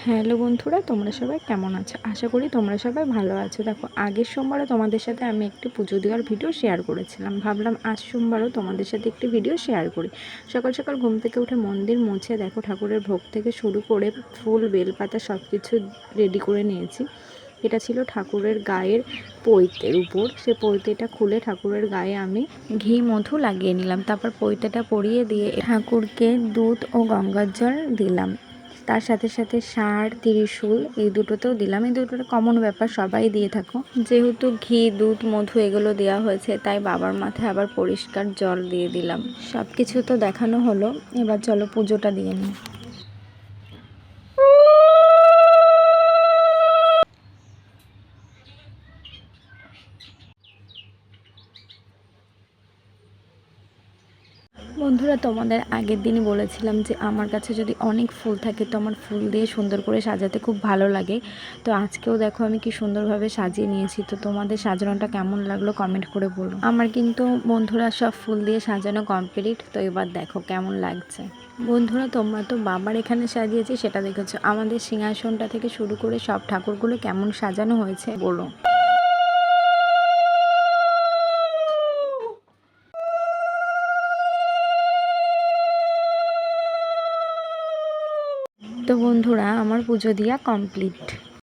Hello বন্ধুরা, তোমরা সবাই কেমন আছো? আশা করি তোমরা সবাই ভালো আছো। দেখো, আগের সোমবারে তোমাদের সাথে আমি একটি পুজো দেওয়ার ভিডিও শেয়ার করেছিলাম। ভাবলাম আজ সোমবারও তোমাদের সাথে একটি ভিডিও শেয়ার করি। সকাল সকাল ঘুম থেকে উঠে মন্দির মুছে দেখো ঠাকুরের ভোগ থেকে শুরু করে ফুল বেলপাতা সব কিছু রেডি করে নিয়েছি। এটা ছিল ঠাকুরের গায়ের পৈতের উপর। সে পৈতেটা খুলে ঠাকুরের গায়ে আমি ঘি মধু লাগিয়ে নিলাম। তারপর পৈতেটা পরিয়ে দিয়ে ঠাকুরকে দুধ ও গঙ্গার জল দিলাম। তার সাথে সাথে ষাঁড়, ত্রিশূল এই দুটোতেও দিলাম। এই দুটোটা কমন ব্যাপার, সবাই দিয়ে থাকো। যেহেতু ঘি, দুধ, মধু এগুলো দেওয়া হয়েছে, তাই বাবার মাথায় আবার পরিষ্কার জল দিয়ে দিলাম। সব কিছু তো দেখানো হলো, এবার চলো পুজোটা দিয়ে নিই। বন্ধুরা, তোমাদের আগের দিনই বলেছিলাম যে আমার কাছে যদি অনেক ফুল থাকে তো আমার ফুল দিয়ে সুন্দর করে সাজাতে খুব ভালো লাগে। তো আজকেও দেখো আমি কি সুন্দরভাবে সাজিয়ে নিয়েছি। তো তোমাদের সাজানোটা কেমন লাগলো কমেন্ট করে বলো। আমার কিন্তু বন্ধুরা সব ফুল দিয়ে সাজানো কমপ্লিট। তো এবার দেখো কেমন লাগছে। বন্ধুরা, তোমরা তো বাবার এখানে সাজিয়েছি সেটা দেখেছো, আমাদের সিংহাসনটা থেকে শুরু করে সব ঠাকুরগুলো কেমন সাজানো হয়েছে বলো। তো বন্ধুরা, আমার পুজো দেওয়া কমপ্লিট।